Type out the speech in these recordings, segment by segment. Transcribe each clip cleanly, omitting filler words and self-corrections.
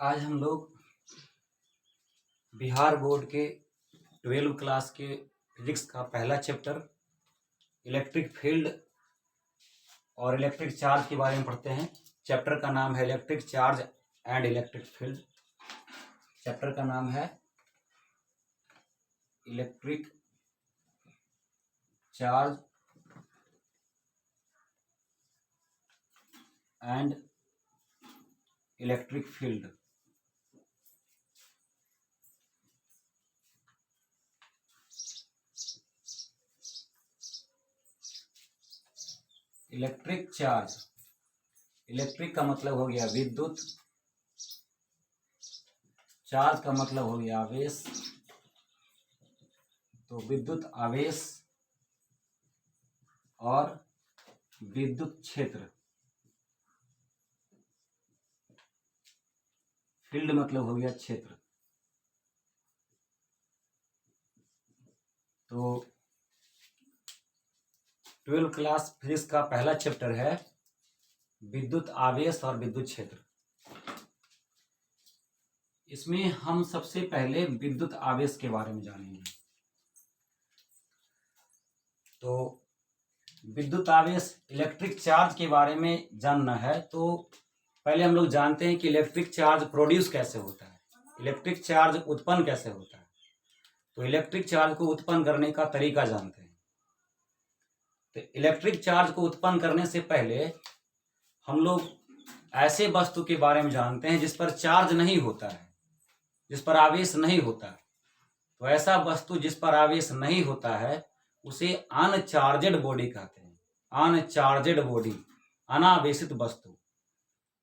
आज हम लोग बिहार बोर्ड के 12वीं क्लास के फिजिक्स का पहला चैप्टर इलेक्ट्रिक फील्ड और इलेक्ट्रिक चार्ज के बारे में पढ़ते हैं। चैप्टर का नाम है electric charge and electric field. Chapter का नाम है electric charge and electric field. Electric charge, electric का मतलब हो गया विद्युत, चार्ज का मतलब हो गया आवेश। तो विद्युत आवेश और विद्युत क्षेत्र। फील्ड मतलब हो गया क्षेत्र। तो 12वीं क्लास फिजिक्स का पहला चैप्टर है विद्युत आवेश और विद्युत क्षेत्र। इसमें हम सबसे पहले विद्युत आवेश के बारे में जानेंगे। तो विद्युत आवेश, इलेक्ट्रिक चार्ज के बारे में जानना है तो पहले हम लोग जानते हैं कि इलेक्ट्रिक चार्ज प्रोड्यूस कैसे होता है, इलेक्ट्रिक चार्ज उत्पन्न कैसे होता है। तो इलेक्ट्रिक चार्ज को उत्पन्न करने का तरीका जानते हैं। तो इलेक्ट्रिक चार्ज को उत्पन्न करने से पहले हम लोग ऐसे वस्तु के बारे में जानते हैं जिस पर चार्ज नहीं होता है, जिस पर आवेश नहीं होता। तो ऐसा वस्तु जिस पर आवेश नहीं होता है उसे अनचार्जेड बॉडी कहते हैं। अनचार्जेड बॉडी, अनावेशित वस्तु।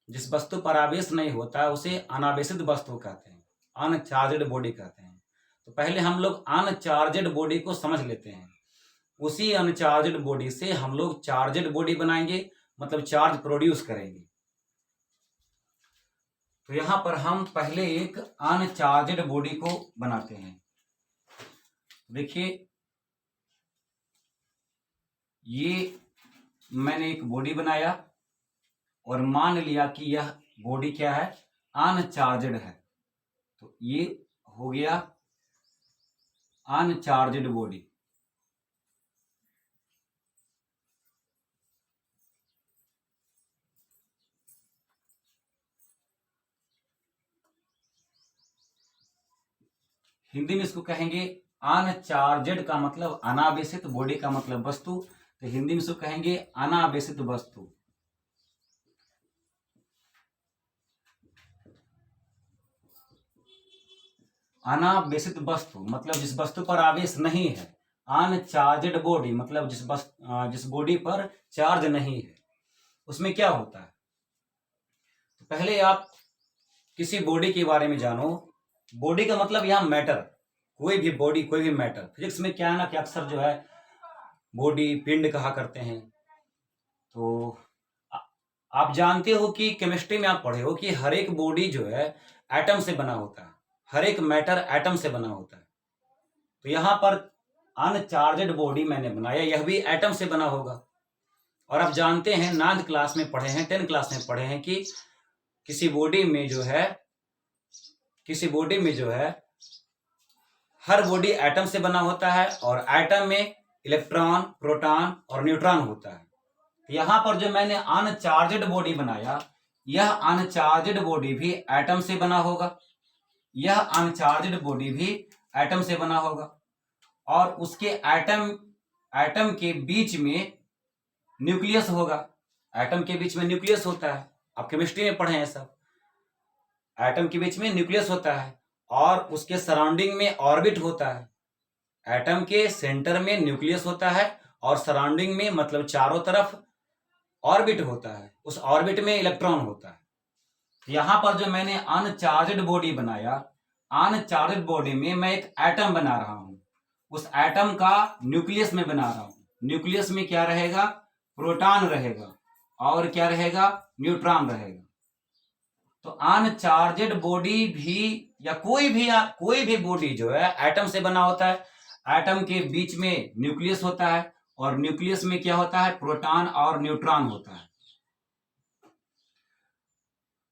जिस वस्तु पर आवेश नहीं होता है उसे अनावेशित वस्तु कहते हैं, अनचार्जेड बॉडी कहते हैं। तो पहले हम लोग अनचार्जेड बॉडी को समझ लेते हैं। उसी अनचार्जेड बॉडी से हम लोग चार्जेड बॉडी बनाएंगे, मतलब चार्ज प्रोड्यूस करेंगे। तो यहां पर हम पहले एक अनचार्जेड बॉडी को बनाते हैं। देखिए, ये मैंने एक बॉडी बनाया और मान लिया कि यह बॉडी क्या है, अनचार्जेड है। तो ये हो गया अनचार्जेड बॉडी। हिंदी में इसको कहेंगे अनचार्जेड का मतलब अनावेशित, बॉडी का मतलब वस्तु। तो हिंदी में इसको कहेंगे अनावेशित वस्तु। अनावेशित वस्तु मतलब जिस वस्तु पर आवेश नहीं है। अनचार्जेड बॉडी मतलब जिस बॉडी पर चार्ज नहीं है उसमें क्या होता है। तो पहले आप किसी बॉडी के बारे में जानो। बॉडी का मतलब यहां मैटर, कोई भी बॉडी, कोई भी मैटर। फिजिक्स में क्या है ना कि अक्सर जो है बॉडी पिंड कहा करते हैं। तो आप जानते हो कि केमिस्ट्री में आप पढ़े हो कि हर एक बॉडी जो है एटम से बना होता है, हर एक मैटर एटम से बना होता है। तो यहां पर अनचार्जेड बॉडी मैंने बनाया, यह भी एटम से बना होगा। और आप जानते हैं 9th क्लास में पढ़े हैं, 10th क्लास में पढ़े हैं कि किसी बॉडी में जो है हर बॉडी एटम से बना होता है और एटम में इलेक्ट्रॉन, प्रोटॉन और न्यूट्रॉन होता है। यहां पर जो मैंने अनचार्जेड बॉडी बनाया, यह अनचार्जेड बॉडी भी एटम से बना होगा, यह अनचार्जेड बॉडी भी एटम से बना होगा। और उसके एटम के बीच में न्यूक्लियस होगा। एटम के बीच में न्यूक्लियस होता है, आप केमिस्ट्री में पढ़े हैं सब। एटम के बीच में न्यूक्लियस होता है और उसके सराउंडिंग में ऑर्बिट होता है। एटम के सेंटर में न्यूक्लियस होता है और सराउंडिंग में मतलब चारों तरफ ऑर्बिट होता है, उस ऑर्बिट में इलेक्ट्रॉन होता है। यहां पर जो मैंने अनचार्जेड बॉडी बनाया, अनचार्जेड बॉडी में मैं एक एटम बना रहा हूं। उस एटम का न्यूक्लियस में बना रहा हूं। न्यूक्लियस में क्या रहेगा, प्रोटॉन रहेगा और क्या रहेगा, न्यूट्रॉन रहेगा। तो अनचार्जेड बॉडी भी या कोई भी बॉडी जो है एटम से बना होता है। एटम के बीच में न्यूक्लियस होता है और न्यूक्लियस में क्या होता है, प्रोटॉन और न्यूट्रॉन होता है।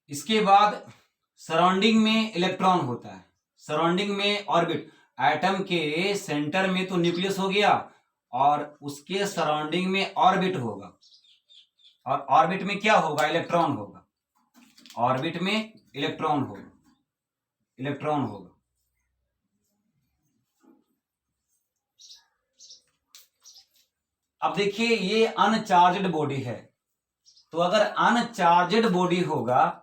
इसके बाद सराउंडिंग में इलेक्ट्रॉन होता है, सराउंडिंग में ऑर्बिट, एटम के सेंटर में तो न्यूक्लियस हो गया और उसके सराउंडिंग में ऑर्बिट होगा, और ऑर्बिट में क्या होगा, इलेक्ट्रॉन होगा, ऑर्बिट में इलेक्ट्रॉन होगा, इलेक्ट्रॉन होगा। अब देखिए ये अनचार्जड बॉडी है, तो अगर अनचार्जड बॉडी होगा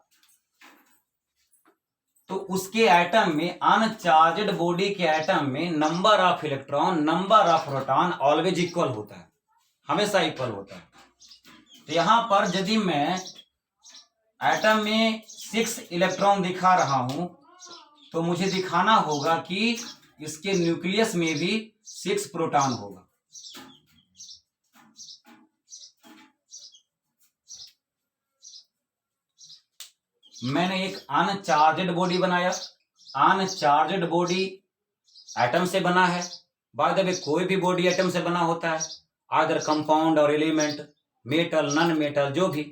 तो उसके एटम में, अनचार्जड बॉडी के एटम में number of electron, number of proton always equal होता है, हमेशा इक्वल होता है। तो यहां पर यदि मैं एटम में 6 इलेक्ट्रॉन दिखा रहा हूं तो मुझे दिखाना होगा कि इसके न्यूक्लियस में भी 6 प्रोटॉन होगा। मैंने एक अनचार्जड बॉडी बनाया, अनचार्जड बॉडी एटम से बना है। बाय द वे कोई भी बॉडी एटम से बना होता है, अदर कंपाउंड और एलिमेंट, मेटल, नॉन मेटल, जो भी।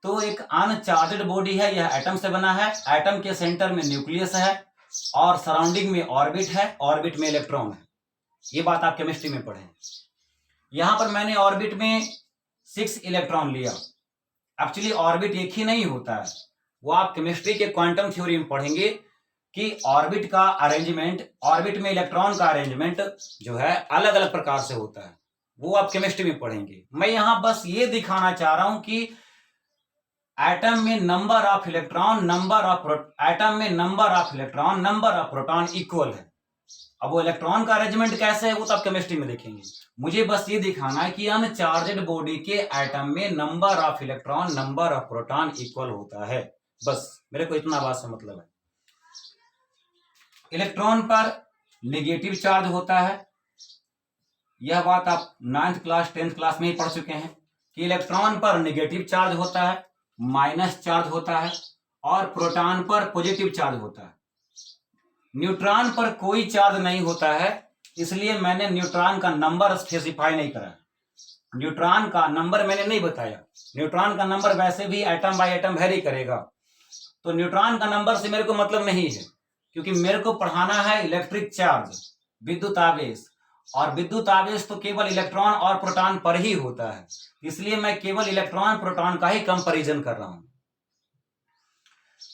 तो एक अनचार्जड बॉडी है, यह एटम से बना है, एटम के सेंटर में न्यूक्लियस है और सराउंडिंग में ऑर्बिट है, ऑर्बिट में इलेक्ट्रॉन है। ये बात आप केमिस्ट्री में पढ़े। यहां पर मैंने ऑर्बिट में 6 इलेक्ट्रॉन लिया। एक्चुअली ऑर्बिट एक ही नहीं होता है, वो आप केमिस्ट्री के क्वांटम थ्योरी में पढ़ेंगे कि ऑर्बिट का अरेंजमेंट, ऑर्बिट में इलेक्ट्रॉन का अरेंजमेंट जो है अलग अलग प्रकार से होता है, वो आप केमिस्ट्री में पढ़ेंगे। मैं यहां बस ये दिखाना चाह रहा हूं कि एटम में number of electron, number of atom में number of electron, number of proton equal है। अब वो इलेक्ट्रॉन का अरेंजमेंट कैसे है वो तो आप केमिस्ट्री में देखेंगे। मुझे बस ये दिखाना है कि अनचार्जड बॉडी के एटम में number of electron, number of proton equal होता है। बस मेरे को इतना बात से मतलब है। इलेक्ट्रॉन पर नेगेटिव चार्ज होता है, यह बात आप 9th क्लास 10th क्लास में ही पढ़ चुके हैं कि इलेक्ट्रॉन पर नेगेटिव चार्ज होता है, माइनस चार्ज होता है, और प्रोटॉन पर पॉजिटिव चार्ज होता है। न्यूट्रॉन पर कोई चार्ज नहीं होता है, इसलिए मैंने न्यूट्रॉन का नंबर स्पेसिफाई नहीं करा, न्यूट्रॉन का नंबर मैंने नहीं बताया। न्यूट्रॉन का नंबर वैसे भी एटम बाय एटम वेरी करेगा, तो न्यूट्रॉन का नंबर से मेरे को मतलब नहीं है, क्योंकि मेरे को पढ़ाना है इलेक्ट्रिक चार्ज, विद्युत आवेश, और विद्युत आवेश तो केवल इलेक्ट्रॉन और प्रोटॉन पर ही होता है, इसलिए मैं केवल इलेक्ट्रॉन प्रोटॉन का ही कंपैरिजन कर रहा हूं।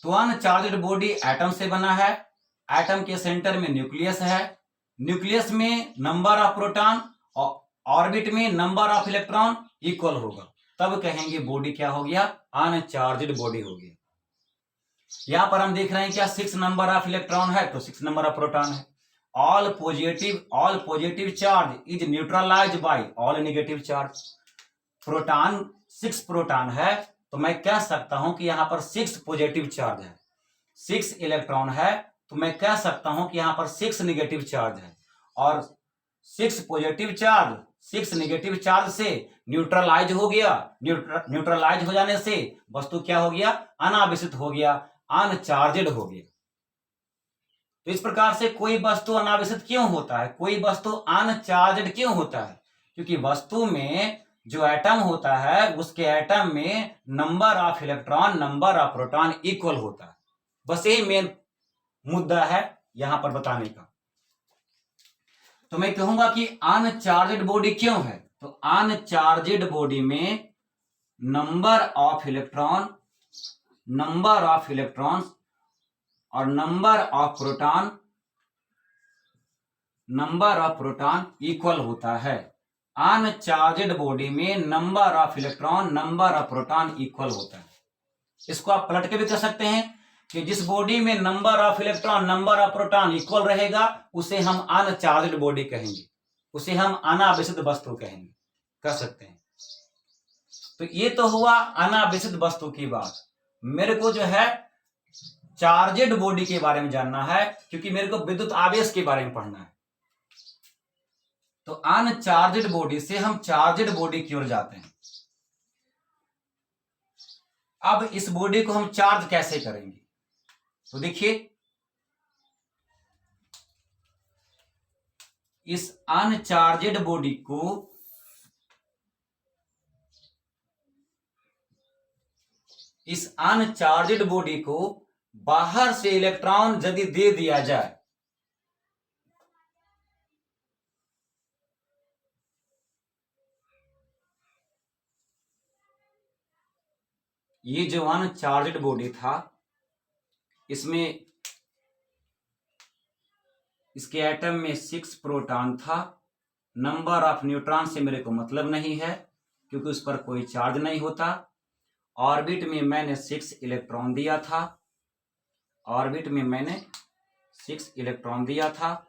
तो अनचार्जड बॉडी एटम से बना है, एटम के सेंटर में न्यूक्लियस है, न्यूक्लियस में नंबर ऑफ प्रोटॉन और ऑर्बिट में नंबर ऑफ इलेक्ट्रॉन इक्वल होगा, तब कहेंगे बॉडी क्या हो गया, अनचार्जड बॉडी हो गया। यहां पर हम देख रहे हैं क्या 6 नंबर ऑफ इलेक्ट्रॉन है तो 6 नंबर ऑफ प्रोटॉन है। All positive charge is neutralised by all negative charge. Proton 6 proton है तो मैं कह सकता हूं कि यहां पर 6 पॉजिटिव चार्ज है, 6 इलेक्ट्रॉन है तो मैं कह सकता हूं कि यहां पर 6 नेगेटिव चार्ज है, और 6 पॉजिटिव चार्ज 6 नेगेटिव चार्ज से न्यूट्रलाइज हो गया, न्यूट्रलाइज हो जाने से वस्तु क्या हो गया, अनावेशित हो गया, अनचार्जड हो गया। तो इस प्रकार से कोई वस्तु अनावेशित क्यों होता है, कोई वस्तु अनचार्जड क्यों होता है, क्योंकि वस्तु में जो एटम होता है उसके एटम में number of electron, number of proton equal होता है। बस यही मेन मुद्दा है यहां पर बताने का। तो मैं कहूंगा कि अनचार्जड बॉडी क्यों है, तो अनचार्जड बॉडी में number of electron, number of electrons और नंबर ऑफ प्रोटॉन इक्वल होता है। अनचार्जड बॉडी में number of electron, number of proton equal होता है। इसको आप पलट के भी कह सकते हैं कि जिस बॉडी में number of electron, number of proton equal रहेगा उसे हम अनचार्जड बॉडी कहेंगे, उसे हम अनावेशित वस्तु कहेंगे, कह सकते हैं। तो ये तो हुआ अनावेशित वस्तु की बात। मेरे को जो है चार्जेड बॉडी के बारे में जानना है, क्योंकि मेरे को विद्युत आवेश के बारे में पढ़ना है। तो अनचार्जड बॉडी से हम चार्जेड बॉडी की ओर जाते हैं। अब इस बॉडी को हम चार्ज कैसे करेंगे, तो देखिए इस अनचार्जड बॉडी को बाहर से इलेक्ट्रॉन यदि दे दिया जाए, ये जो अनचार्ज्ड बॉडी था, इसमें इसके एटम में 6 प्रोटॉन था। नंबर ऑफ न्यूट्रॉन से मेरे को मतलब नहीं है क्योंकि उस पर कोई चार्ज नहीं होता। ऑर्बिट में मैंने 6 इलेक्ट्रॉन दिया था, ऑर्बिट में मैंने 6 इलेक्ट्रॉन दिया था।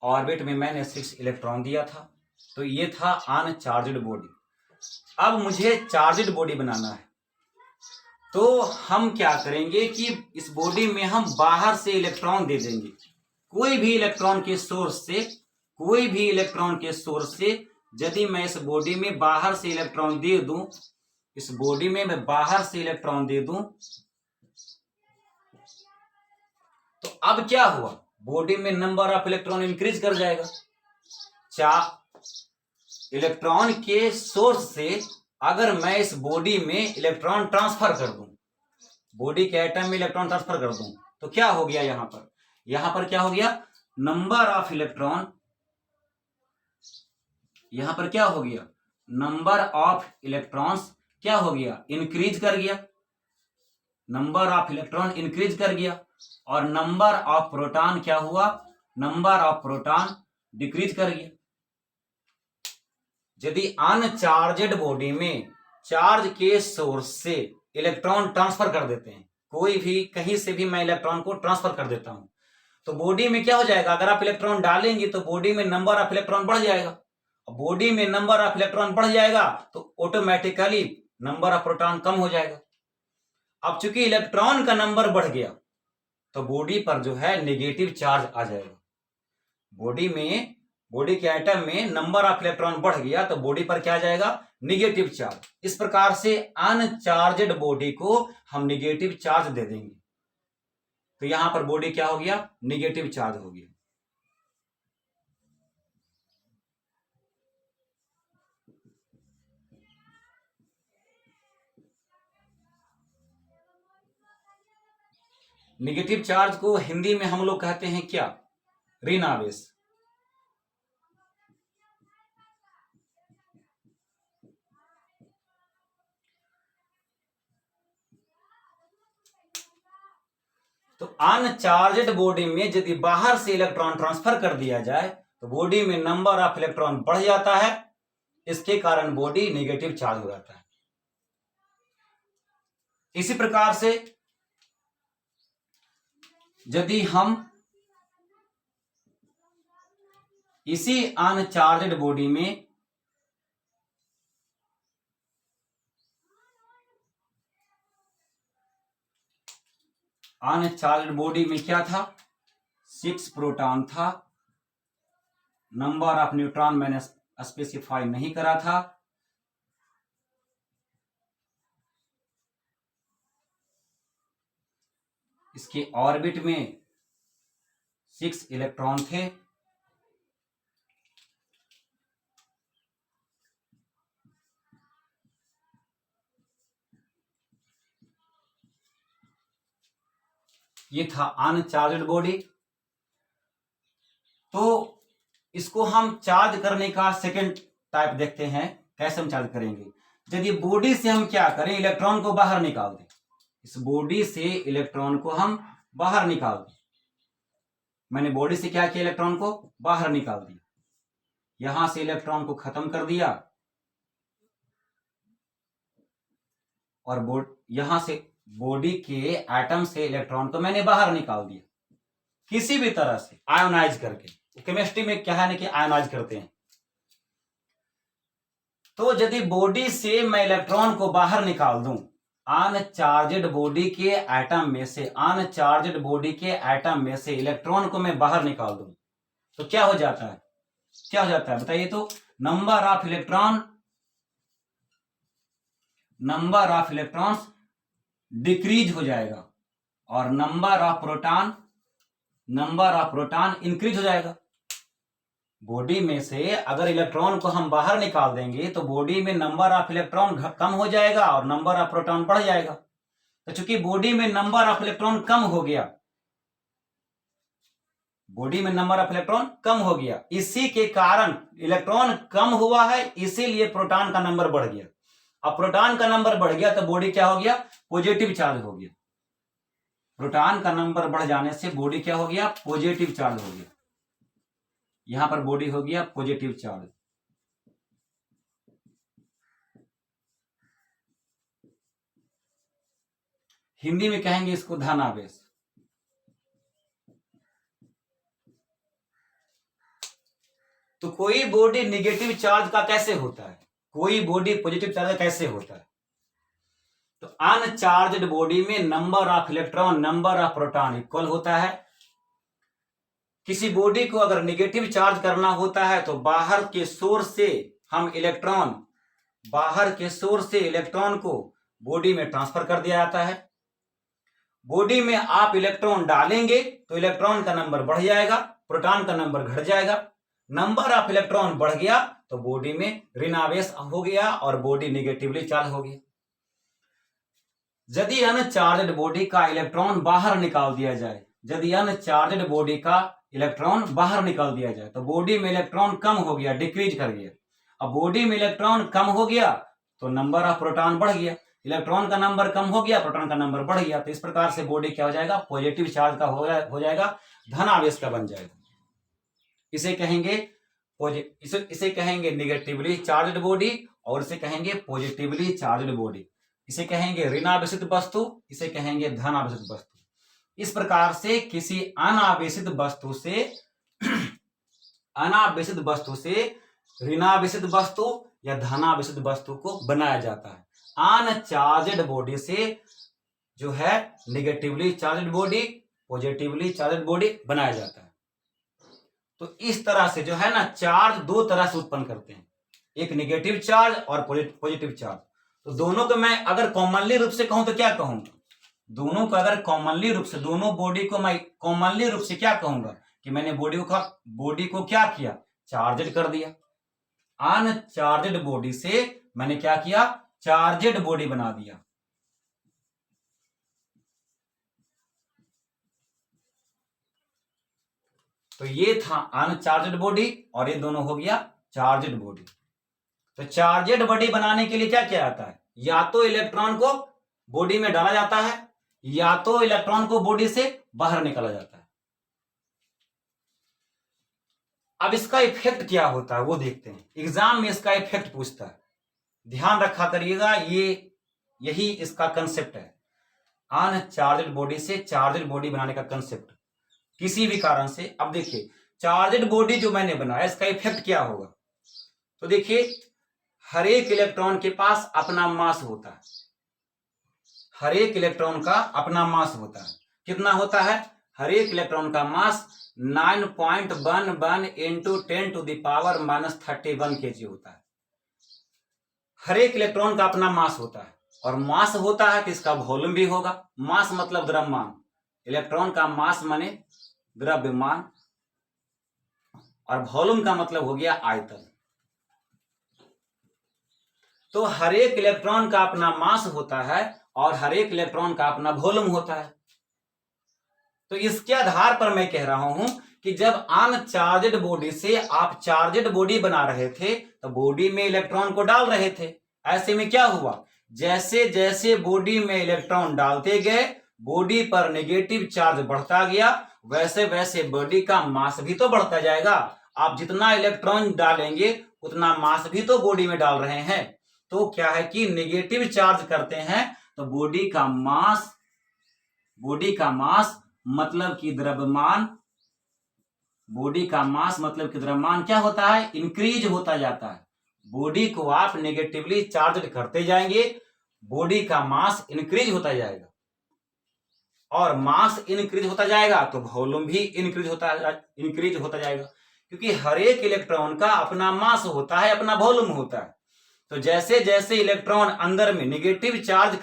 ऑर्बिट में मैंने 6 इलेक्ट्रॉन दिया था। तो ये था अनचार्ज्ड बॉडी। अब मुझे चार्ज्ड बॉडी बनाना है, तो हम क्या करेंगे कि इस बॉडी में हम बाहर से इलेक्ट्रॉन दे देंगे। कोई भी इलेक्ट्रॉन के सोर्स से, कोई भी इलेक्ट्रॉन के सोर्स से यदि मैं इस बॉडी में बाहर से इलेक्ट्रॉन दे दूं, इस बॉडी में मैं बाहर से इलेक्ट्रॉन दे दूं, तो अब क्या हुआ, बॉडी में नंबर ऑफ इलेक्ट्रॉन इंक्रीज कर जाएगा। इलेक्ट्रॉन के सोर्स से अगर मैं इस बॉडी में इलेक्ट्रॉन ट्रांसफर कर दूं, बॉडी के एटम में इलेक्ट्रॉन ट्रांसफर कर दूं, तो क्या हो गया, यहां पर क्या हो गया, नंबर ऑफ इलेक्ट्रॉन, यहां पर क्या हो गया, नंबर ऑफ इलेक्ट्रॉन्स क्या हो गया, इंक्रीज कर गया। नंबर ऑफ इलेक्ट्रॉन इंक्रीज कर गया। और नंबर ऑफ प्रोटॉन क्या हुआ, नंबर ऑफ प्रोटॉन डिक्रीज कर गया। यदि अनचार्ज्ड बॉडी में चार्ज के सोर्स से इलेक्ट्रॉन ट्रांसफर कर देते हैं, कोई भी कहीं से भी मैं इलेक्ट्रॉन को ट्रांसफर कर देता हूं, तो बॉडी में क्या हो जाएगा, अगर आप इलेक्ट्रॉन डालेंगे तो बॉडी में नंबर ऑफ इलेक्ट्रॉन बढ़ जाएगा। बॉडी में नंबर ऑफ इलेक्ट्रॉन बढ़ जाएगा तो ऑटोमेटिकली नंबर ऑफ प्रोटॉन कम हो जाएगा। अब चूंकि इलेक्ट्रॉन का नंबर बढ़ गया तो बॉडी पर जो है नेगेटिव चार्ज आ जाएगा। बॉडी के एटम में नंबर ऑफ इलेक्ट्रॉन बढ़ गया तो बॉडी पर क्या आ जाएगा, नेगेटिव चार्ज। इस प्रकार से अनचार्ज्ड बॉडी को हम नेगेटिव चार्ज दे देंगे, तो यहां पर बॉडी क्या हो गया, नेगेटिव चार्ज हो गया। नेगेटिव चार्ज को हिंदी में हम लोग कहते हैं क्या, ऋण आवेश। तो अनचार्ज्ड बॉडी में यदि बाहर से इलेक्ट्रॉन ट्रांसफर कर दिया जाए तो बॉडी में नंबर ऑफ इलेक्ट्रॉन बढ़ जाता है, इसके कारण बॉडी नेगेटिव चार्ज हो जाता है। इसी प्रकार से यदि हम इसी अनचार्ज्ड बॉडी में अनचार्ज्ड बॉडी में क्या था, 6 प्रोटॉन था। नंबर ऑफ न्यूट्रॉन मैंने स्पेसिफाई नहीं करा था। इसके ऑर्बिट में 6 इलेक्ट्रॉन थे। ये था अनचार्ज्ड बॉडी। तो इसको हम चार्ज करने का सेकंड टाइप देखते हैं, कैसे हम चार्ज करेंगे। यदि बॉडी से हम क्या करें, इलेक्ट्रॉन को बाहर निकाल दें, इस बॉडी से इलेक्ट्रॉन को हम बाहर निकाल दें। मैंने बॉडी से क्या किया, इलेक्ट्रॉन को बाहर निकाल दिया, यहां से इलेक्ट्रॉन को खत्म कर दिया और यहां से बॉडी के एटम से इलेक्ट्रॉन को मैंने बाहर निकाल दिया, किसी भी तरह से आयोनाइज करके। केमिस्ट्री में क्या है कि आयोनाइज करते हैं। तो यदि बॉडी से मैं इलेक्ट्रॉन को बाहर निकाल दूं, अनचार्ज्ड बॉडी के एटम में से, अनचार्ज्ड बॉडी के एटम में से इलेक्ट्रॉन को मैं बाहर निकाल दूं, तो क्या हो जाता है, क्या हो जाता है बताइए। तो नंबर ऑफ इलेक्ट्रॉन्स डिक्रीज हो जाएगा और नंबर ऑफ प्रोटॉन इंक्रीज हो जाएगा। बॉडी में से अगर इलेक्ट्रॉन को हम बाहर निकाल देंगे तो बॉडी में नंबर ऑफ इलेक्ट्रॉन कम हो जाएगा और नंबर ऑफ प्रोटॉन बढ़ जाएगा। तो चूंकि बॉडी में नंबर ऑफ इलेक्ट्रॉन कम हो गया, बॉडी में नंबर ऑफ इलेक्ट्रॉन कम हो गया, इसी के कारण इलेक्ट्रॉन कम हुआ है, इसीलिए प्रोटॉन का नंबर बढ़ गया। अब प्रोटॉन का नंबर बढ़ गया तो बॉडी क्या हो गया? पॉजिटिव चार्ज हो गया। प्रोटॉन का नंबर बढ़ जाने से बॉडी क्या हो गया? पॉजिटिव चार्ज हो गया। यहां पर बॉडी हो गया पॉजिटिव चार्ज। हिंदी में कहेंगे इसको धनावेश। तो कोई बॉडी नेगेटिव चार्ज का कैसे होता है, कोई बॉडी पॉजिटिव चार्ज का कैसे होता है? तो अनचार्ज्ड बॉडी में number of electron number of proton equal होता है। किसी बॉडी को अगर नेगेटिव चार्ज करना होता है तो बाहर के सोर्स से हम इलेक्ट्रॉन, बाहर के सोर्स से इलेक्ट्रॉन को बॉडी में ट्रांसफर कर दिया जाता है। बॉडी में आप इलेक्ट्रॉन डालेंगे तो इलेक्ट्रॉन का नंबर बढ़ जाएगा, प्रोटॉन का नंबर घट जाएगा। नंबर ऑफ इलेक्ट्रॉन बढ़ गया तो बॉडी में ऋणावेश हो गया और बॉडी नेगेटिवली चार्ज हो गया। यदि अनचार्ज्ड बॉडी का इलेक्ट्रॉन बाहर निकाल दिया जाए, यदि अनचार्ज्ड बॉडी का इलेक्ट्रॉन बाहर निकाल दिया जाए तो बॉडी में इलेक्ट्रॉन कम हो गया, डिक्रीज कर गया। अब बॉडी में इलेक्ट्रॉन कम हो गया तो नंबर ऑफ प्रोटॉन बढ़ गया, इलेक्ट्रॉन का नंबर कम हो गया, प्रोटॉन का नंबर बढ़ गया। तो इस प्रकार से बॉडी क्या हो जाएगा? पॉजिटिव चार्ज का हो जाएगा, धनावेश का बन जाएगा। इसे कहेंगे इसे कहेंगे नेगेटिवली चार्ज्ड बॉडी और इसे कहेंगे पॉजिटिवली चार्ज्ड बॉडी। इसे कहेंगे ऋणावेशित वस्तु, इसे कहेंगे धनावेशित वस्तु। इस प्रकार से किसी अनावेशित वस्तु से अनावेशित वस्तु से ऋणावेशित वस्तु या धनावेशित वस्तु को बनाया जाता है। अनचार्ज्ड बॉडी से जो है negatively charged body, positively charged body बनाया जाता है। तो इस तरह से जो है ना, चार्ज दो तरह से उत्पन्न करते हैं, एक नेगेटिव चार्ज और पॉजिटिव चार्ज। तो दोनों को मैं अगर कॉमनली रूप से कहूं तो क्या कहूंगा? दोनों को अगर कॉमनली रूप से, दोनों बॉडी को मैं कॉमनली रूप से क्या कहूंगा कि मैंने बॉडी को क्या किया? चार्जड कर दिया। अनचार्जड बॉडी से मैंने क्या किया? चार्जड बॉडी बना दिया। तो ये था अनचार्जड बॉडी और ये दोनों हो गया चार्जड बॉडी। तो चार्जड बॉडी बनाने के लिए क्या किया जाता है? या तो इलेक्ट्रॉन को बॉडी में डाला जाता है या तो इलेक्ट्रॉन को बॉडी से बाहर निकाला जाता है। अब इसका इफेक्ट क्या होता है वो देखते हैं। एग्जाम में इसका इफेक्ट पूछता है, ध्यान रखा करिएगा, यही इसका कंसेप्ट है। अनचार्जड बॉडी से चार्जड बॉडी बनाने का कंसेप्ट किसी भी कारण से। अब देखिए, चार्जड बॉडी जो मैंने बनाया इसका इफेक्ट क्या होगा? तो देखिए, हर एक इलेक्ट्रॉन के पास अपना मास होता है, हर एक इलेक्ट्रॉन का अपना मास होता है। कितना होता है? हर एक इलेक्ट्रॉन का मास 9.11 इंटू 10⁻³ kg होता है। हर एक इलेक्ट्रॉन का अपना मास होता है और मास होता है तो इसका वॉल्यूम भी होगा। मास मतलब द्रव्यमान, इलेक्ट्रॉन का मास माने द्रव्यमान और वॉल्यूम का मतलब हो गया आयतन। तो हर एक इलेक्ट्रॉन का अपना मास होता है और हर एक इलेक्ट्रॉन का अपना वॉल्यूम होता है। तो इसके आधार पर मैं कह रहा हूं कि जब अनचार्जड बॉडी से आप चार्जड बॉडी बना रहे थे तो बॉडी में इलेक्ट्रॉन को डाल रहे थे। ऐसे में क्या हुआ? जैसे जैसे बॉडी में इलेक्ट्रॉन डालते गए, बॉडी पर नेगेटिव चार्ज बढ़ता गया, वैसे वैसे बॉडी का मास भी तो बढ़ता जाएगा। आप जितना इलेक्ट्रॉन डालेंगे उतना मास भी तो बॉडी में डाल रहे हैं। तो क्या है कि नेगेटिव चार्ज करते हैं तो बॉडी का मास मतलब कि द्रव्यमान, बॉडी का मास मतलब कि द्रव्यमान क्या होता है? इंक्रीज होता जाता है। बॉडी को आप नेगेटिवली चार्ज करते जाएंगे, बॉडी का मास इंक्रीज होता जाएगा और मास इंक्रीज होता जाएगा तो वॉल्यूम भी इंक्रीज होता जाएगा, क्योंकि हर एक इलेक्ट्रॉन का अपना मास होता है, अपना वॉल्यूम होता है। तो जैसे जैसे इलेक्ट्रॉन अंदर में नेगेटिव चार्ज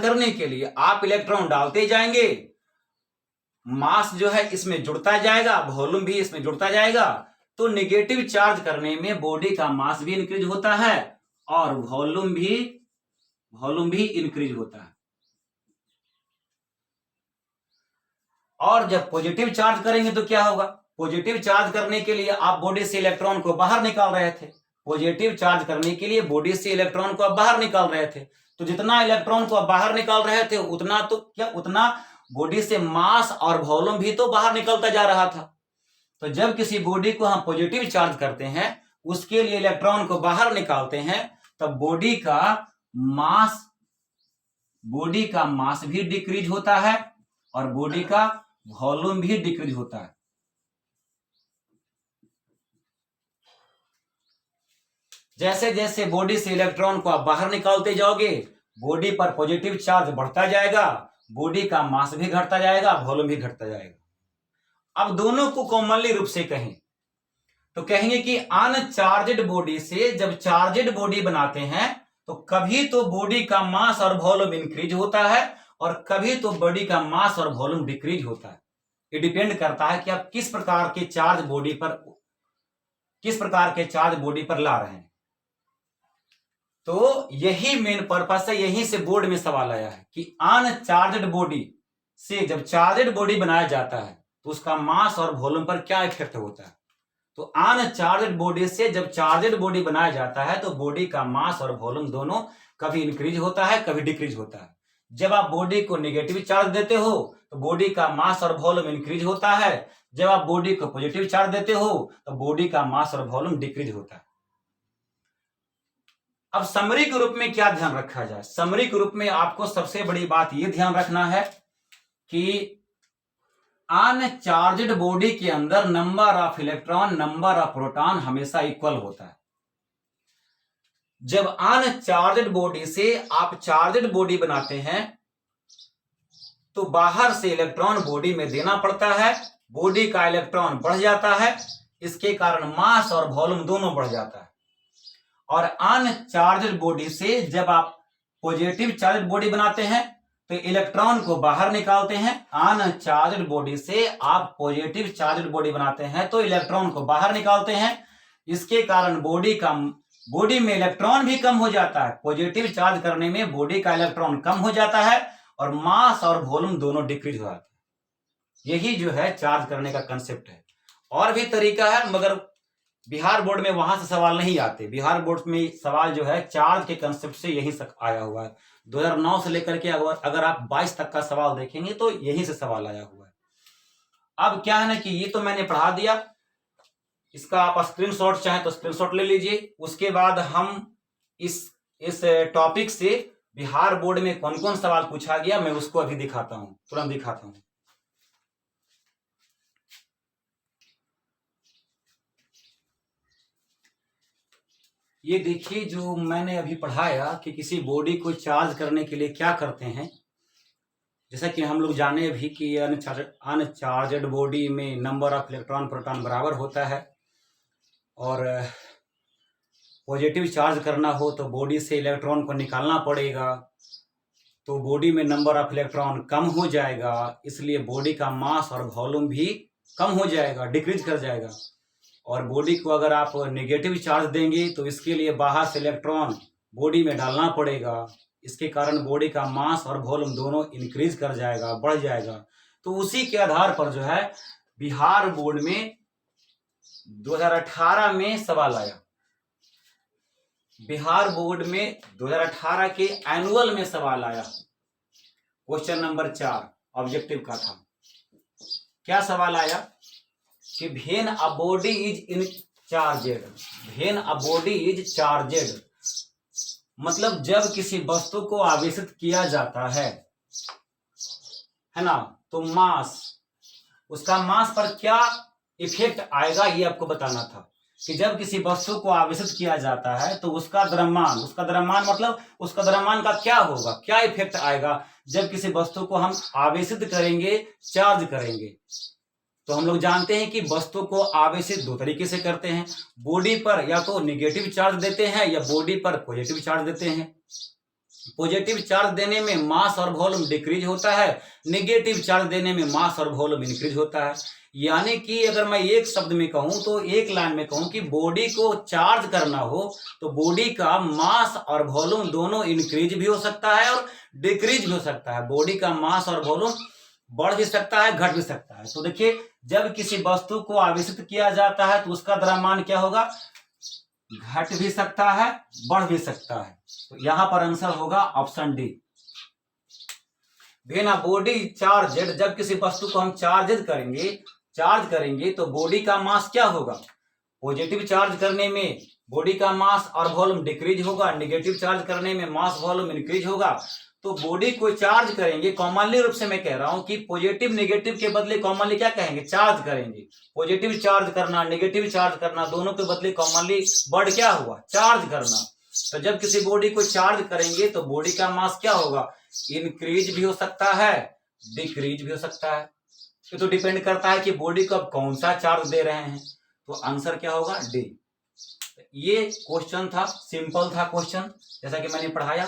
करने के लिए आप इलेक्ट्रॉन डालते जाएंगे, मास जो है इसमें जुड़ता जाएगा, वॉल्यूम भी इसमें जुड़ता जाएगा, तो नेगेटिव चार्ज करने में बॉडी का मास भी इंक्रीज होता है और वॉल्यूम भी इंक्रीज होता है। और जब पॉजिटिव चार्ज करेंगे तो क्या होगा? पॉजिटिव चार्ज करने के लिए आप बॉडी से इलेक्ट्रॉन को बाहर निकाल रहे थे, पॉजिटिव चार्ज करने के लिए बॉडी से इलेक्ट्रॉन को आप बाहर निकाल रहे थे, तो जितना इलेक्ट्रॉन को आप बाहर निकाल रहे थे उतना बॉडी से मास और वॉल्यूम भी तो बाहर निकलता जा रहा था। तो जब किसी बॉडी को हम पॉजिटिव चार्ज करते हैं, उसके लिए इलेक्ट्रॉन को बाहर निकालते हैं, तब बॉडी का मास भी डिक्रीज होता है और बॉडी का वॉल्यूम भी डिक्रीज होता है। जैसे जैसे बॉडी से इलेक्ट्रॉन को आप बाहर निकालते जाओगे, बॉडी पर पॉजिटिव चार्ज बढ़ता जाएगा, बॉडी का मास भी घटता जाएगा, वॉल्यूम भी घटता जाएगा। अब दोनों को कॉमनली रूप से कहें तो कहेंगे कि अनचार्जड बॉडी से जब चार्जड बॉडी बनाते हैं तो कभी तो बॉडी का मास और वॉल्यूम इंक्रीज होता है और कभी तो बॉडी का मास और वॉल्यूम डिक्रीज होता है। ये डिपेंड करता है कि आप किस प्रकार के चार्ज बॉडी पर ला रहे हैं। तो यही मेन पर्पस है, यहीं से बोर्ड में सवाल आया है कि अनचार्जड बॉडी से जब चार्जड बॉडी बनाया जाता है तो उसका मास और वॉल्यूम पर क्या इफेक्ट होता है। तो अनचार्जड बॉडी से जब चार्जड बॉडी बनाया जाता है तो बॉडी का मास और वॉल्यूम दोनों कभी इंक्रीज होता है, कभी डिक्रीज होता है। जब आप बॉडी को नेगेटिव चार्ज देते हो तो बॉडी का मास और वॉल्यूम इंक्रीज होता है, जब आप बॉडी को पॉजिटिव चार्ज देते हो तो बॉडी का मास और वॉल्यूम डिक्रीज होता है। अब समरी के रूप में क्या ध्यान रखा जाए? समरी के रूप में आपको सबसे बड़ी बात यह ध्यान रखना है कि अनचार्जड बॉडी के अंदर number of electron, number of proton हमेशा इक्वल होता है। जब अनचार्जड बॉडी से आप चार्जड बॉडी बनाते हैं तो बाहर से इलेक्ट्रॉन बॉडी में देना पड़ता है, बॉडी का इलेक्ट्रॉन बढ़ जाता है, इसके कारण मास और वॉल्यूम दोनों बढ़ जाता है। और अनचार्जड बॉडी से जब आप पॉजिटिव चार्जड बॉडी बनाते हैं तो इलेक्ट्रॉन को बाहर निकालते हैं। अनचार्जड बॉडी से आप पॉजिटिव चार्जड बॉडी बनाते हैं तो इलेक्ट्रॉन को बाहर निकालते हैं, इसके कारण बॉडी में इलेक्ट्रॉन भी कम हो जाता है। पॉजिटिव चार्ज करने में बॉडी का इलेक्ट्रॉन कम हो जाता है और मास और वॉल्यूम दोनों डिक्रीज हो जाते हैं। यही जो है चार्ज करने का कंसेप्ट है। और भी तरीका है मगर बिहार बोर्ड में वहां से सवाल नहीं आते। बिहार बोर्ड में सवाल जो है चार्ज के कंसेप्ट से यही आया हुआ है। 2009 से लेकर के अगर आप 22 तक का सवाल देखेंगे तो यही से सवाल आया हुआ है। अब क्या है ना कि ये तो मैंने पढ़ा दिया, इसका आप स्क्रीनशॉट चाहे तो स्क्रीनशॉट ले लीजिए। उसके बाद हम इस टॉपिक से बिहार बोर्ड में कौन कौन सवाल पूछा गया मैं उसको अभी दिखाता हूं, तुरंत दिखाता हूं। ये देखिए जो मैंने अभी पढ़ाया कि किसी बॉडी को चार्ज करने के लिए क्या करते हैं। जैसा कि हम लोग जाने भी कि अनचार्जड बॉडी में नंबर ऑफ इलेक्ट्रॉन प्रोटॉन बराबर होता है और पॉजिटिव चार्ज करना हो तो बॉडी से इलेक्ट्रॉन को निकालना पड़ेगा, तो बॉडी में नंबर ऑफ इलेक्ट्रॉन कम हो जाएगा, इसलिए बॉडी का मास और वॉल्यूम भी कम हो जाएगा, डिक्रीज कर जाएगा। और बॉडी को अगर आप नेगेटिव चार्ज देंगे तो इसके लिए बाहर से इलेक्ट्रॉन बॉडी में डालना पड़ेगा, इसके कारण बॉडी का मास और वॉल्यूम दोनों इंक्रीज कर जाएगा, बढ़ जाएगा। तो उसी के आधार पर जो है बिहार बोर्ड में 2018 में सवाल आया। बिहार बोर्ड में 2018 के एनुअल में सवाल आया। क्वेश्चन नंबर 4 ऑब्जेक्टिव का था। क्या सवाल आया कि when a body is uncharged, when a body is charged मतलब जब किसी वस्तु को आवेशित किया जाता है ना, तो मास, उसका मास पर क्या इफेक्ट आएगा ये आपको बताना था। कि जब किसी वस्तु को आवेशित किया जाता है तो उसका द्रव्यमान मतलब उसका द्रव्यमान का क्या होगा, क्या इफेक्ट आएगा जब किसी वस्तु को हम आवेशित करेंगे, चार्ज करेंगे। तो हम लोग जानते हैं कि वस्तु को आवेशित दो तरीके से करते हैं, बॉडी पर या तो नेगेटिव चार्ज देते हैं या बॉडी पर पॉजिटिव चार्ज देते हैं। पॉजिटिव चार्ज देने में मास और वॉल्यूम डिक्रीज होता है, नेगेटिव चार्ज देने में मास और वॉल्यूम इंक्रीज होता है। यानी कि अगर मैं एक शब्द में कहूं तो एक लाइन में कहूं कि बॉडी को चार्ज करना हो तो बॉडी का मास और वॉल्यूम दोनों इंक्रीज भी हो सकता है और डिक्रीज भी हो सकता है। बॉडी का मास और वॉल्यूम बढ़ भी सकता है, घट भी सकता है। तो देखिए, जब किसी वस्तु को आवेशित किया जाता है तो उसका द्रव्यमान क्या होगा, घट भी सकता है, बढ़ भी सकता है। तो यहां पर आंसर होगा ऑप्शन डी। बिना बॉडी चार्जेड, जब किसी वस्तु को हम चार्ज करेंगे तो बॉडी का मास क्या होगा, पॉजिटिव चार्ज करने में बॉडी का मास और वॉल्यूम डिक्रीज होगा, नेगेटिव चार्ज करने में मास वॉल्यूम इंक्रीज होगा। तो बॉडी को चार्ज करेंगे, कॉमनली रूप से मैं कह रहा हूं कि पॉजिटिव नेगेटिव के बदले कॉमनली क्या कहेंगे, चार्ज करेंगे। पॉजिटिव चार्ज करना, नेगेटिव चार्ज करना, दोनों के बदले कॉमनली वर्ड क्या हुआ, चार्ज करना। तो जब किसी बॉडी को चार्ज करेंगे तो बॉडी का मास क्या होगा, इंक्रीज भी हो सकता है, डिक्रीज भी हो सकता है। ये तो डिपेंड करता है कि बॉडी को अब कौन सा चार्ज दे रहे हैं। तो आंसर क्या होगा, डी। ये क्वेश्चन था, सिंपल था क्वेश्चन, जैसा कि मैंने पढ़ाया।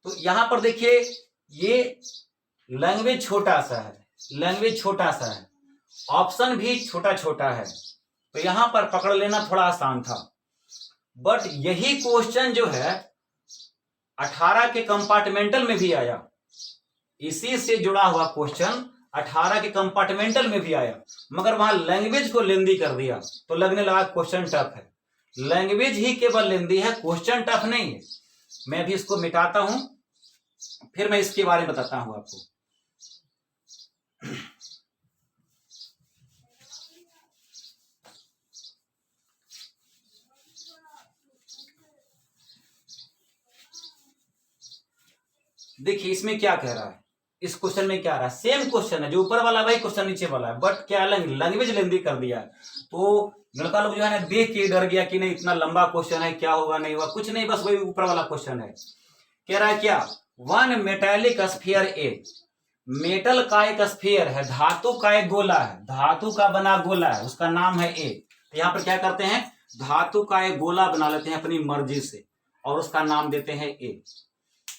तो यहां पर देखिए, ये लैंग्वेज छोटा सा है, ऑप्शन भी छोटा छोटा है, तो यहां पर पकड़ लेना थोड़ा आसान था। बट यही क्वेश्चन जो है 18 के कंपार्टमेंटल में भी आया, इसी से जुड़ा हुआ क्वेश्चन 18 के कंपार्टमेंटल में भी आया, मगर वहां लैंग्वेज को लेंदी कर दिया तो लगने लगा क्वेश्चन टफ है। लैंग्वेज ही केवल लेंदी है, क्वेश्चन टफ नहीं है। मैं भी इसको मिटाता हूं, फिर मैं इसके बारे में बताता हूं आपको। देखिए इसमें क्या कह रहा है, इस क्वेश्चन में क्या आ रहा है, सेम क्वेश्चन है, जो ऊपर वाला वही क्वेश्चन नीचे वाला है, बट क्या लैंग्वेज लेंदी कर दिया है। तो लड़का लोग जो है ना देख के डर गया कि नहीं इतना लंबा क्वेश्चन है, क्या होगा नहीं होगा, कुछ नहीं, बस वही ऊपर वाला क्वेश्चन है। कह रहा है क्या, वन मेटेलिक स्फीयर ए, मेटल का एक स्फीयर है, धातु का एक गोला है, धातु का बना गोला है, उसका नाम है ए। तो यहाँ पर क्या करते हैं, धातु का एक गोला बना लेते हैं अपनी मर्जी से और उसका नाम देते हैं ए।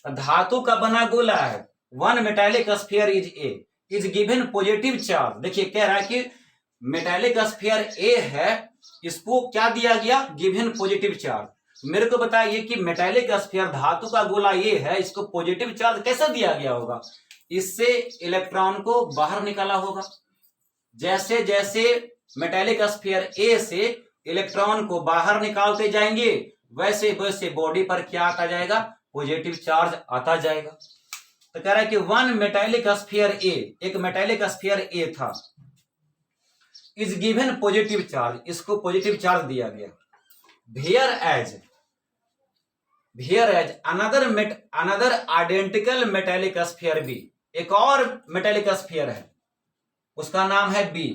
धातु का बना गोला है, one metallic sphere is a, is given positive charge. देखिए कह रहा है कि मेटेलिक स्फीयर ए है, इसको क्या दिया गया, गिवन पॉजिटिव चार्ज। मेरे को बताइए कि मेटेलिक स्फीयर धातु का गोला ये है, इसको पॉजिटिव चार्ज कैसे दिया गया होगा, इससे इलेक्ट्रॉन को बाहर निकाला होगा। जैसे जैसे मेटेलिक स्फीयर ए से इलेक्ट्रॉन को बाहर निकालते जाएंगे वैसे वैसे बॉडी पर क्या आता जाएगा, पॉजिटिव चार्ज आता जाएगा। तो कह रहा है कि वन मेटेलिक स्फीयर ए, एक मेटेलिक स्फीयर ए था, इज गिवन पॉजिटिव चार्ज, इसको पॉजिटिव चार्ज दिया गया। Here as another identical metallic sphere B, एक और मेटेलिक स्फीयर है, उसका नाम है बी।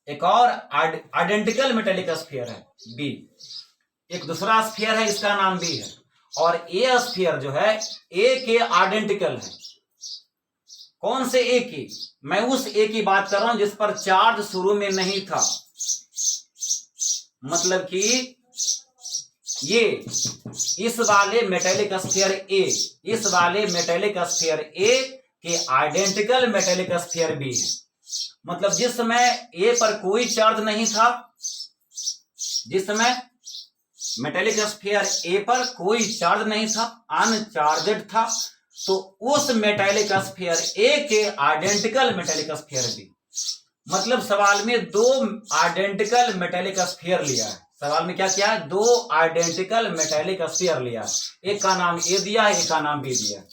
एक और आइडेंटिकल मेटेलिक स्फीयर है बी, एक दूसरा स्फीयर है, इसका नाम बी है। और ए स्फीयर जो है ए के आइडेंटिकल है। कौन से ए की, मैं उस ए की बात कर रहा हूं जिस पर चार्ज शुरू में नहीं था। मतलब कि ये इस वाले मेटेलिक स्फीयर ए, इस वाले मेटेलिक स्फीयर ए के आइडेंटिकल मेटेलिक स्फीयर बी है। मतलब जिस समय ए पर कोई चार्ज नहीं था, जिस समय मेटेलिक स्फीयर ए पर कोई चार्ज नहीं था, अनचार्जड था, तो उस मेटेलिक स्फीयर ए के आइडेंटिकल मेटेलिक स्फीयर बी। मतलब सवाल में दो आइडेंटिकल मेटेलिक स्फीयर लिया है। सवाल में क्या किया है, दो आइडेंटिकल मेटेलिक स्फीयर लिया है, एक का नाम ए दिया है, एक का नाम बी दिया है,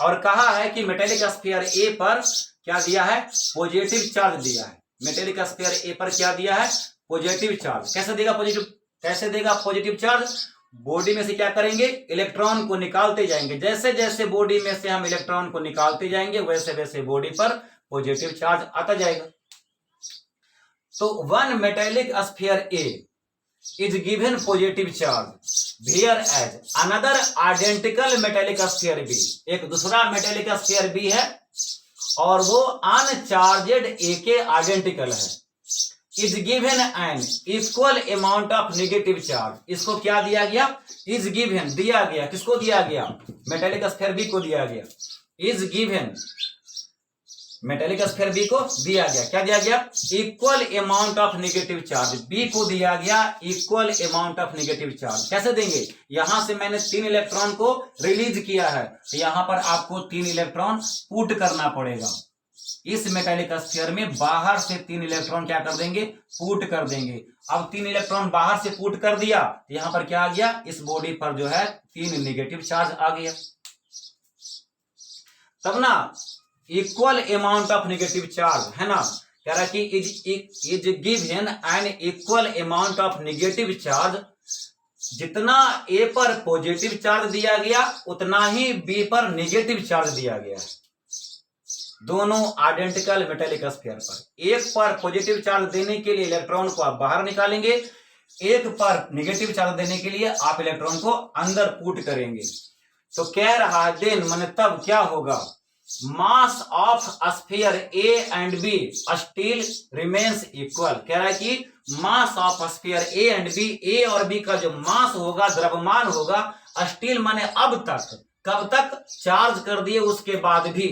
और कहा है कि मेटेलिक स्फीयर ए पर क्या दिया है, पॉजिटिव चार्ज दिया है। मेटेलिक स्फीयर ए पर क्या दिया है, पॉजिटिव चार्ज। कैसे देगा पॉजिटिव, कैसे देगा पॉजिटिव चार्ज, बॉडी में से क्या करेंगे, इलेक्ट्रॉन को निकालते जाएंगे। जैसे जैसे बॉडी में से हम इलेक्ट्रॉन को निकालते जाएंगे वैसे वैसे बॉडी पर पॉजिटिव चार्ज आता जाएगा। तो one metallic sphere A is given positive charge, whereas another identical metallic sphere B, एक दूसरा मेटेलिक स्फीयर B है और वो अनचार्जेड A के आइडेंटिकल है। Is given an equal amount of negative charge, इसको क्या दिया गया, इज गिवन दिया गया, किसको दिया गया, मेटेलिक स्फीयर बी को दिया गया, is given metallic sphere B को दिया गया, क्या दिया गया, equal amount of negative charge, B को दिया गया equal amount of negative charge. कैसे देंगे, यहां से मैंने 3 इलेक्ट्रॉन को रिलीज किया है, तो यहां पर आपको 3 इलेक्ट्रॉन पुट करना पड़ेगा। इस मेटेलिक स्फीयर में बाहर से 3 इलेक्ट्रॉन क्या कर देंगे, पुट कर देंगे। अब 3 इलेक्ट्रॉन बाहर से पुट कर दिया, तो यहां पर क्या आ गया, इस बॉडी पर जो है 3 नेगेटिव चार्ज आ गया। तब ना equal amount of negative charge है ना, कह रहा कि is given an equal amount of negative charge, जितना ए पर पॉजिटिव चार्ज दिया गया उतना ही बी पर नेगेटिव चार्ज दिया गया है। दोनों आइडेंटिकल मेटेलिक स्फीयर पर, एक पर पॉजिटिव चार्ज देने के लिए इलेक्ट्रॉन को आप बाहर निकालेंगे, एक पर नेगेटिव चार्ज देने के लिए आप इलेक्ट्रॉन को अंदर पुट करेंगे। तो कह रहा है देन माने तब क्या होगा, mass of sphere A and B still remains equal. कह रहा है कि mass of sphere A and B, A और बी का जो मास होगा, द्रव्यमान होगा, स्टिल माने अब तक, कब तक, चार्ज कर दिए उसके बाद भी,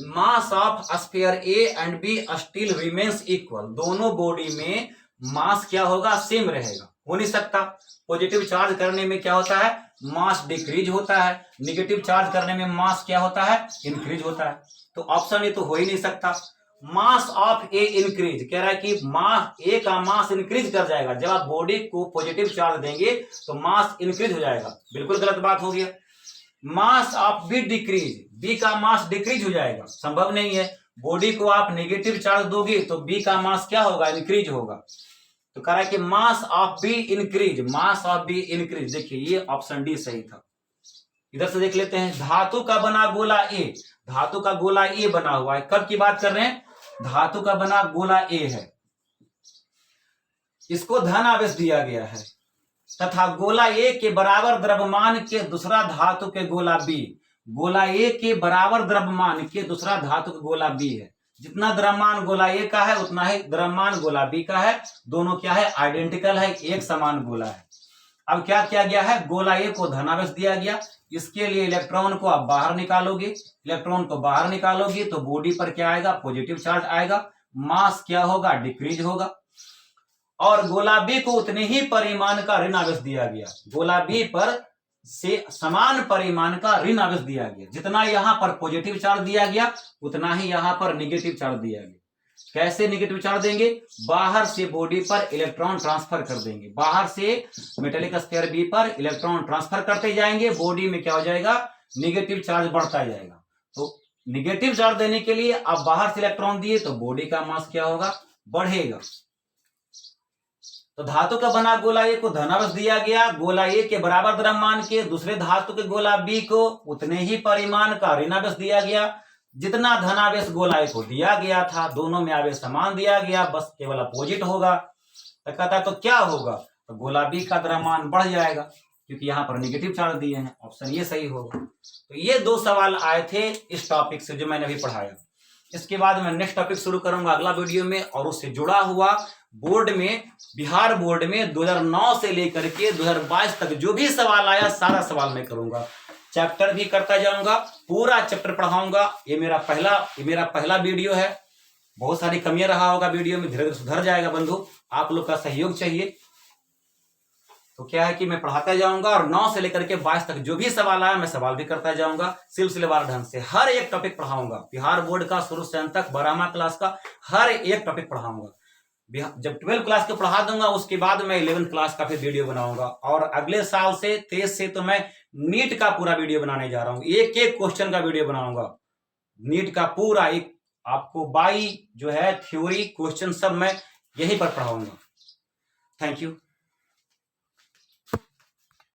मास of sphere A and B still remains equal. दोनों बॉडी में मास क्या होगा, सेम रहेगा, हो नहीं सकता। पॉजिटिव चार्ज करने में क्या होता है, मास डिक्रीज होता है, नेगेटिव चार्ज करने में मास क्या होता है, इंक्रीज होता है। तो ऑप्शन ये तो हो ही नहीं सकता। मास ऑफ ए इंक्रीज, कह रहा है कि मास ए का मास इंक्रीज कर जाएगा, जब आप बॉडी को पॉजिटिव चार्ज देंगे तो मास इंक्रीज हो जाएगा, बिल्कुल गलत बात हो गया। Mass of B decrease, B का मास डिक्रीज हो जाएगा, संभव नहीं है। बॉडी को आप नेगेटिव चार्ज दोगे तो बी का मास क्या होगा, इंक्रीज होगा। तो कह रहा है कि mass of be increase, mass of be increase. देखिए ये ऑप्शन डी सही था। इधर से देख लेते हैं, धातु का बना गोला ए, धातु का गोला ए बना हुआ है, कब की बात कर रहे हैं, धातु का बना गोला ए है, इसको धन आवेश दिया गया है, तथा गोला ए के बराबर द्रव्यमान के दूसरा धातु के गोला बी, गोला ए के बराबर द्रव्यमान के दूसरा धातु का गोला बी है। जितना द्रव्यमान गोला ए का है उतना ही द्रव्यमान गोला बी का है, दोनों क्या है, आइडेंटिकल है, एक समान गोला है। अब क्या किया गया है, गोला ए को धनावेश दिया गया, इसके लिए इलेक्ट्रॉन को आप बाहर निकालोगे, इलेक्ट्रॉन को बाहर निकालोगे तो बॉडी पर क्या आएगा, पॉजिटिव चार्ज आएगा, मास क्या होगा, डिक्रीज होगा। और गोला बी को उतने ही परिमाण का ऋण आवेश दिया गया, गोला बी पर से समान परिमाण का ऋण आवेश दिया गया, जितना यहां पर पॉजिटिव चार्ज दिया गया उतना ही यहां पर नेगेटिव चार्ज दिया गया। कैसे नेगेटिव चार्ज देंगे, बाहर से बॉडी पर इलेक्ट्रॉन ट्रांसफर कर देंगे, बाहर से मेटेलिक स्फीयर बी पर इलेक्ट्रॉन ट्रांसफर करते जाएंगे, बॉडी में क्या हो जाएगा, नेगेटिव चार्ज बढ़ता जाएगा। तो नेगेटिव चार्ज देने के लिए आप बाहर से इलेक्ट्रॉन दिए तो बॉडी का मास क्या होगा, बढ़ेगा। तो धातु का बना गोला ए को धनावेश दिया गया, गोला ए के बराबर द्रव्यमान के दूसरे धातु के गोला बी को उतने ही परिमाण का ऋणावेश दिया गया, जितना धनावेश गोला ए को दिया गया था, दोनों में आवेश समान दिया गया, बस केवल अपोजिट होगा। तो कहता है तो क्या होगा, तो गोला बी का द्रव्यमान बढ़ जाएगा, क्योंकि यहाँ पर नेगेटिव चार्ज दिए हैं, ऑप्शन ये सही होगा। तो ये 2 सवाल आए थे इस टॉपिक से जो मैंने अभी पढ़ाया। इसके बाद मैं नेक्स्ट टॉपिक शुरू करूंगा अगला वीडियो में, और उससे जुड़ा हुआ बोर्ड में, बिहार बोर्ड में 2009 से लेकर के 2022 तक जो भी सवाल आया सारा सवाल मैं करूंगा, चैप्टर भी करता जाऊंगा, पूरा चैप्टर पढ़ाऊंगा। ये मेरा पहला वीडियो है, बहुत सारी कमियां रहा होगा वीडियो में, धीरे धीरे सुधर जाएगा बंधु, आप लोग का सहयोग चाहिए। तो क्या है कि मैं पढ़ाता जाऊंगा, और 9 से लेकर के 22 तक जो भी सवाल आया मैं सवाल भी करता जाऊंगा, सिलसिलेवार ढंग से हर एक टॉपिक पढ़ाऊंगा। बिहार बोर्ड का शुरू से अंत तक 12वां क्लास का हर एक टॉपिक पढ़ाऊंगा। जब 12th क्लास को पढ़ा दूंगा उसके बाद मैं 11th क्लास का फिर वीडियो बनाऊंगा, और अगले साल से 23 से तो मैं नीट का पूरा वीडियो बनाने जा रहा हूँ, एक एक क्वेश्चन का वीडियो बनाऊंगा, नीट का पूरा एक आपको बाई जो है थ्योरी क्वेश्चन सब मैं यहीं पर पढ़ाऊंगा। Thank you.